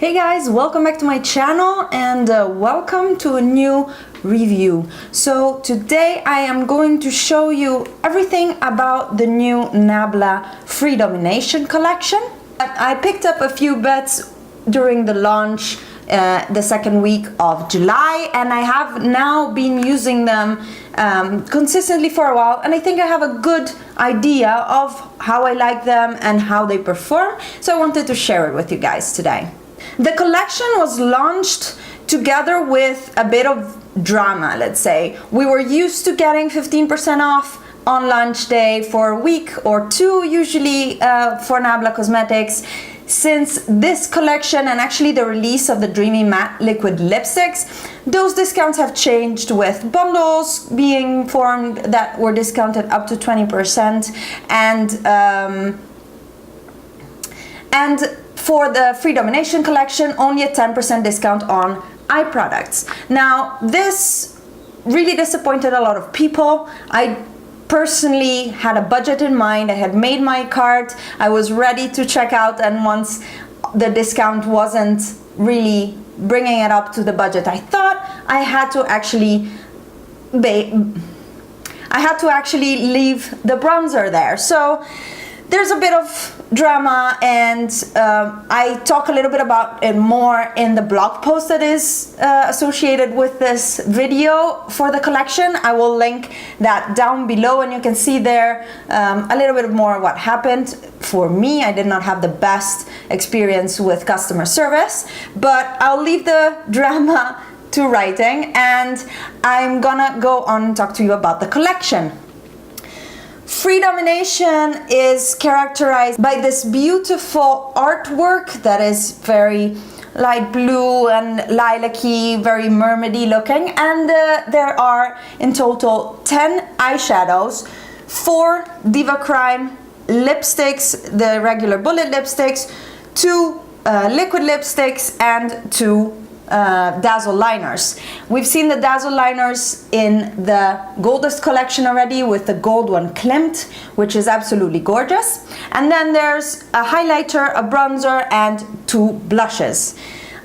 Hey guys, welcome back to my channel and welcome to a new review. So today I am going to show you everything about the new Nabla Freedomination collection. I picked up a few bets during the launch the second week of July, and I have now been using them consistently for a while, and I think I have a good idea of how I like them and how they perform, so I wanted to share it with you guys today. The collection was launched together with a bit of drama, let's say. We were used to getting 15% off on launch day for a week or two, usually for Nabla Cosmetics. Since this collection and actually the release of the Dreamy Matte Liquid Lipsticks, those discounts have changed, with bundles being formed that were discounted up to 20%, and for the Freedomination collection, only a 10% discount on eye products. Now, this really disappointed a lot of people. I personally had a budget in mind. I had made my cart. I was ready to check out, and once the discount wasn't really bringing it up to the budget I thought, I had to actually leave the bronzer there. So there's a bit of drama, and I talk a little bit about it more in the blog post that is associated with this video for the collection. I will link that down below, and you can see there a little bit more what happened. For me, I did not have the best experience with customer service, but I'll leave the drama to writing, and I'm gonna go on and talk to you about the collection. Freedomination is characterized by this beautiful artwork that is very light blue and lilac-y, very mermaidy looking, and there are in total 10 eyeshadows, 4 Diva Crime lipsticks, the regular bullet lipsticks, 2 liquid lipsticks, and 2 Dazzle liners. We've seen the Dazzle liners in the Goldest collection already, with the gold one Klimt, which is absolutely gorgeous. And then there's a highlighter, a bronzer, and 2 blushes.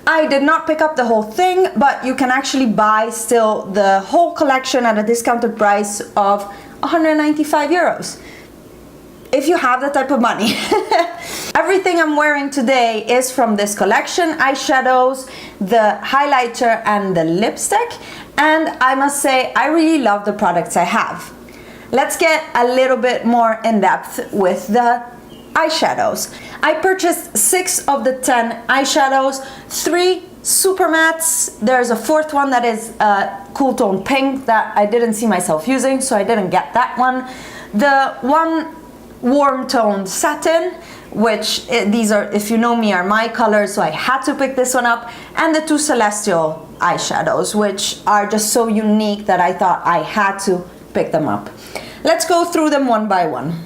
I did not pick up the whole thing, but you can actually buy still the whole collection at a discounted price of 195 euros. If you have that type of money. Everything I'm wearing today is from this collection: eyeshadows, the highlighter, and the lipstick. And I must say, I really love the products I have. Let's get a little bit more in depth with the eyeshadows. I purchased 6 of the 10 eyeshadows, 3 super mattes. There's a 4th one that is cool tone pink that I didn't see myself using, so I didn't get that one. The one warm toned satin, which these are, if you know me, are my colors, so I had to pick this one up, and the 2 celestial eyeshadows, which are just so unique that I thought I had to pick them up. Let's go through them one by one.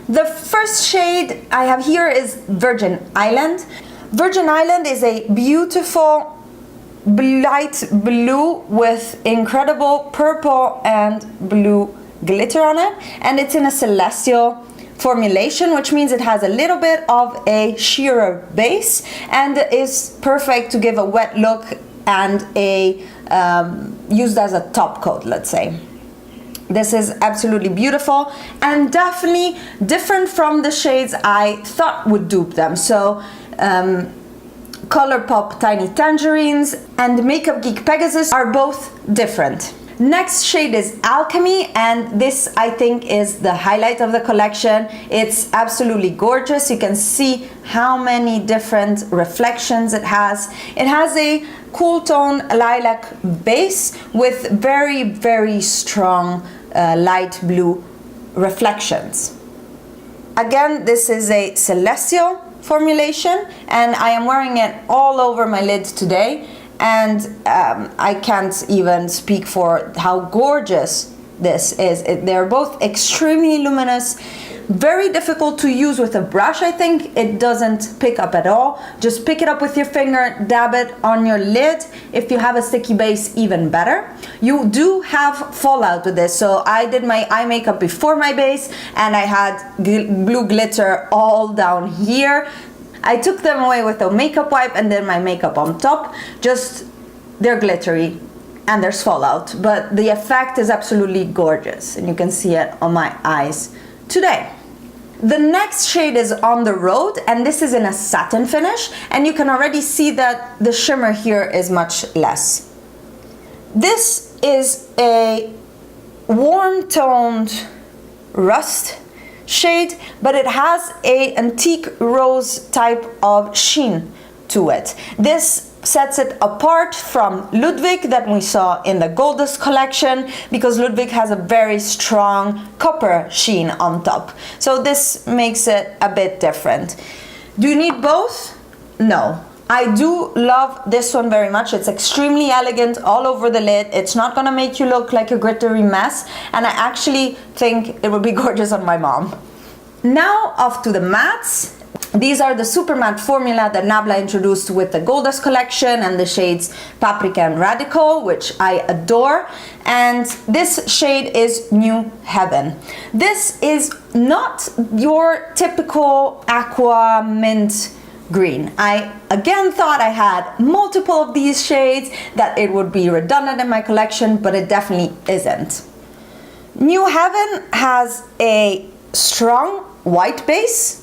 The first shade I have here is Virgin Island. Virgin Island is a beautiful light blue with incredible purple and blue glitter on it, and it's in a celestial formulation, which means it has a little bit of a sheerer base and is perfect to give a wet look and used as a top coat, let's say. This is absolutely beautiful and definitely different from the shades I thought would dupe them. So Colourpop Tiny Tangerines and Makeup Geek Pegasus are both different. Next shade is Alchemy, and this I think is the highlight of the collection. It's absolutely gorgeous. You can see how many different reflections it has. It has a cool tone lilac base with very, very strong light blue reflections. Again, this is a celestial formulation, and I am wearing it all over my lid today. And I can't even speak for how gorgeous this is. They're both extremely luminous, very difficult to use with a brush. I think it doesn't pick up at all. Just pick it up with your finger, dab it on your lid. If you have a sticky base, even better. You do have fallout with this, so I did my eye makeup before my base, and I had blue glitter all down here. I took them away with a makeup wipe and then my makeup on top. Just, they're glittery and there's fallout, but the effect is absolutely gorgeous and you can see it on my eyes today. The next shade is On the Road, and this is in a satin finish, and you can already see that the shimmer here is much less. This is a warm toned rust shade, but it has a antique rose type of sheen to it. This sets it apart from Ludwig that we saw in the Goldust collection, because Ludwig has a very strong copper sheen on top. So this makes it a bit different. Do you need both? No. I do love this one very much. It's extremely elegant all over the lid. It's not gonna make you look like a glittery mess, and I actually think it would be gorgeous on my mom. Now off to the mattes. These are the super matte formula that Nabla introduced with the Goldust collection and the shades Paprika and Radical, which I adore. And this shade is New Heaven. This is not your typical aqua mint green. I again thought I had multiple of these shades, that it would be redundant in my collection, but it definitely isn't. New Heaven has a strong white base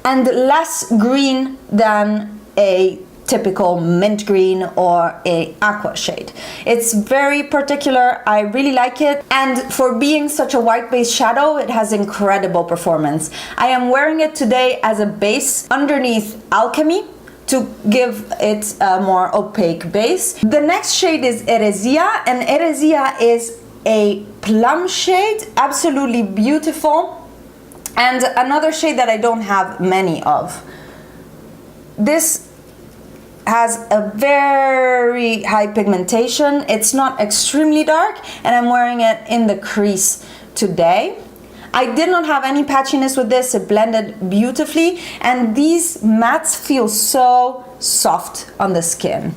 and less green than a typical mint green or a aqua shade. It's very particular, I really like it, and for being such a white base shadow, it has incredible performance. I am wearing it today as a base underneath Alchemy to give it a more opaque base. The next shade is Eresia, and Eresia is a plum shade, absolutely beautiful. And another shade that I don't have many of. This has a very high pigmentation. It's not extremely dark, and I'm wearing it in the crease today. I did not have any patchiness with this. It blended beautifully, and these mattes feel so soft on the skin.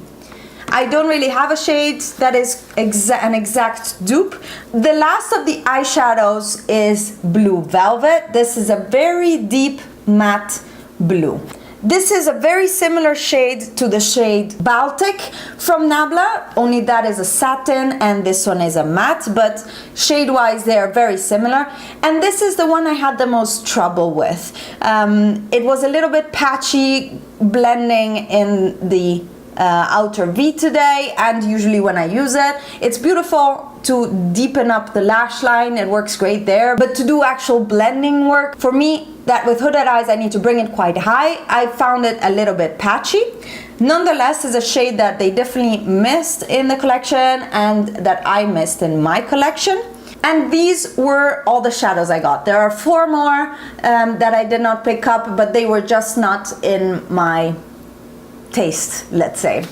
I don't really have a shade that is an exact dupe. The last of the eyeshadows is Blue Velvet. This is a very deep matte blue. This is a very similar shade to the shade Baltic from Nabla, only that is a satin and this one is a matte, but shade-wise they are very similar. And this is the one I had the most trouble with. It was a little bit patchy blending in the outer V today, and usually when I use it, it's beautiful to deepen up the lash line, it works great there, but to do actual blending work, for me, that with hooded eyes I need to bring it quite high, I found it a little bit patchy. Nonetheless, is a shade that they definitely missed in the collection and that I missed in my collection. And these were all the shadows I got. There are 4 more that I did not pick up, but they were just not in my taste, let's say.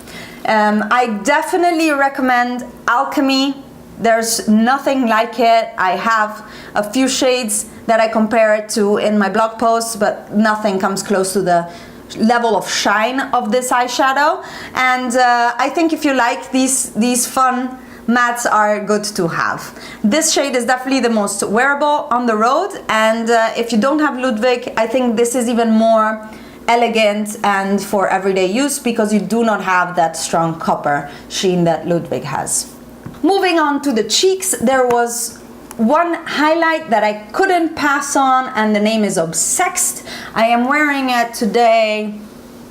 I definitely recommend Alchemy. There's nothing like it. I have a few shades that I compare it to in my blog posts, but nothing comes close to the level of shine of this eyeshadow. And I think if you like these fun mattes are good to have. This shade is definitely the most wearable on the road, and if you don't have Ludwig, I think this is even more elegant and for everyday use because you do not have that strong copper sheen that Ludwig has. Moving on to the cheeks, there was one highlight that I couldn't pass on, and the name is Obsessed. I am wearing it today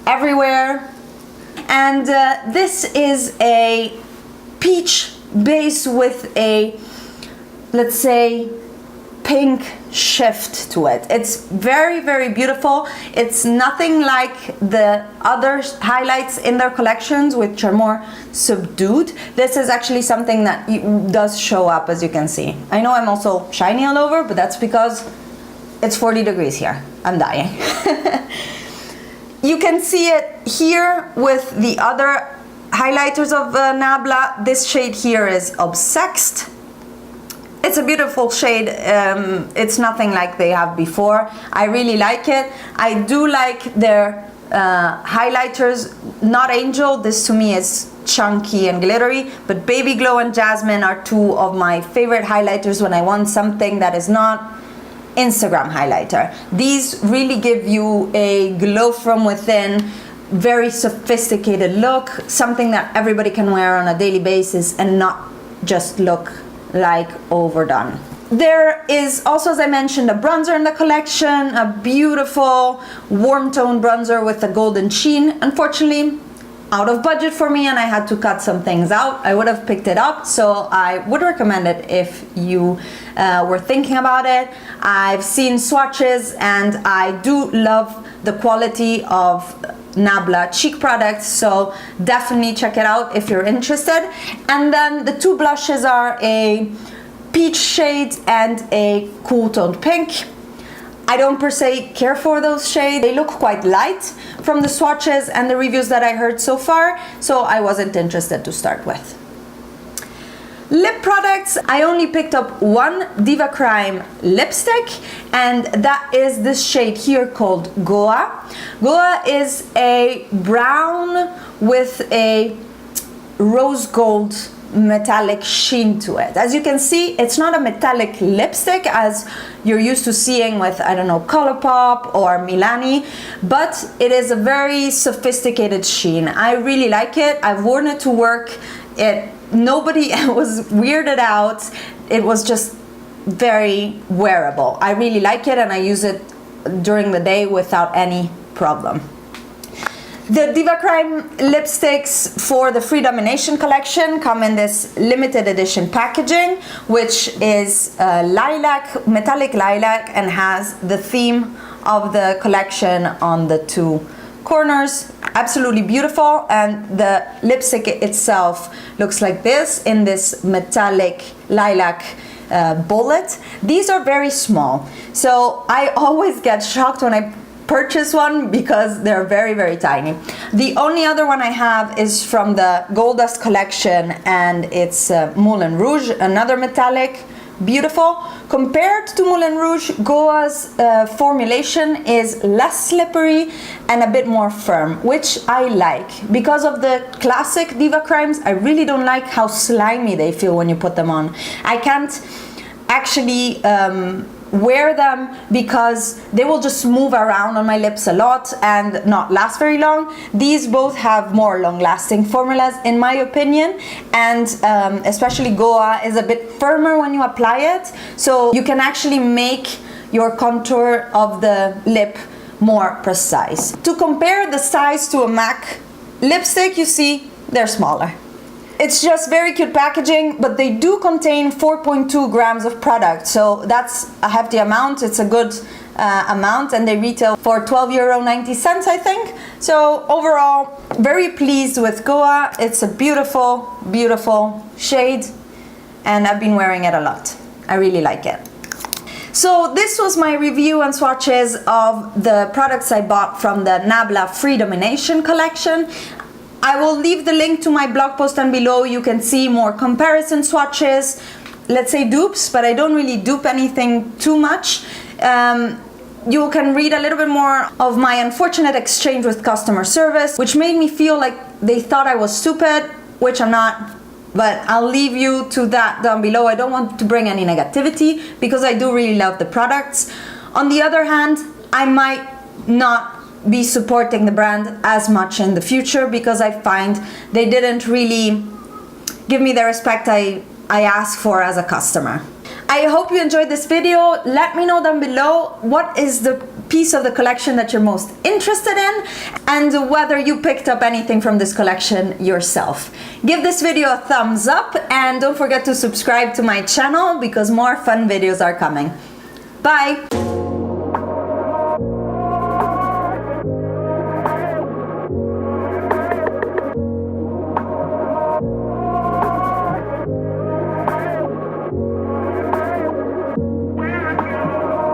everywhere, and this is a peach base with a, let's say, pink shift to it. It's very, very beautiful. It's nothing like the other highlights in their collections, which are more subdued. This is actually something that does show up, as you can see. I know I'm also shiny all over, but that's because it's 40 degrees here. I'm dying. You can see it here with the other highlighters of Nabla. This shade here is Obsessed. It's a beautiful shade. It's nothing like they have before. I really like it. I do like their highlighters. Not Angel, this to me is chunky and glittery, but Baby Glow and Jasmine are 2 of my favorite highlighters when I want something that is not Instagram highlighter. These really give you a glow from within, very sophisticated look, something that everybody can wear on a daily basis and not just look like overdone. There is also, as I mentioned, a bronzer in the collection, a beautiful warm tone bronzer with a golden sheen. Unfortunately, out of budget for me and I had to cut some things out. I would have picked it up, so I would recommend it if you were thinking about it. I've seen swatches and I do love the quality of Nabla cheek products, so definitely check it out if you're interested. And then the two blushes are a peach shade and a cool toned pink. I don't per se care for those shades. They look quite light from the swatches and the reviews that I heard so far, so I wasn't interested to start with. Lip products, I only picked up one Diva Crime lipstick, and that is this shade here called Goa. Goa is a brown with a rose gold metallic sheen to it. As you can see, it's not a metallic lipstick as you're used to seeing with, I don't know, Colourpop or Milani, but it is a very sophisticated sheen. I really like it. I've worn it to work. Nobody was weirded out. It was just very wearable. I really like it and I use it during the day without any problem. The Diva Crime lipsticks for the Freedomination collection come in this limited edition packaging, which is lilac, metallic lilac, and has the theme of the collection on the two corners. Absolutely beautiful, and the lipstick itself looks like this in this metallic lilac bullet. These are very small, so I always get shocked when I purchase one because they're very, very tiny. The only other one I have is from the Gold Dust collection, and it's Moulin Rouge, another metallic, beautiful. Compared to Moulin Rouge, Goa's formulation is less slippery and a bit more firm, which I like. Because of the classic Diva Crimes, I really don't like how slimy they feel when you put them on. I can't actually wear them because they will just move around on my lips a lot and not last very long. These both have more long-lasting formulas in my opinion, and especially Goa is a bit firmer when you apply it, so you can actually make your contour of the lip more precise. To compare the size to a MAC lipstick, you see they're smaller. It's just very cute packaging, but they do contain 4.2 grams of product, so that's a hefty amount. It's a good amount, and they retail for €12.90, I think. So overall, very pleased with Goa. It's a beautiful, beautiful shade, and I've been wearing it a lot. I really like it. So this was my review and swatches of the products I bought from the Nabla Freedomination collection. I will leave the link to my blog post down below. You can see more comparison swatches, let's say dupes, but I don't really dupe anything too much. You can read a little bit more of my unfortunate exchange with customer service, which made me feel like they thought I was stupid, which I'm not, but I'll leave you to that down below. I don't want to bring any negativity because I do really love the products. On the other hand, I might not be supporting the brand as much in the future because I find they didn't really give me the respect I asked for as a customer. I hope you enjoyed this video. Let me know down below what is the piece of the collection that you're most interested in and whether you picked up anything from this collection yourself. Give this video a thumbs up and don't forget to subscribe to my channel because more fun videos are coming. Bye!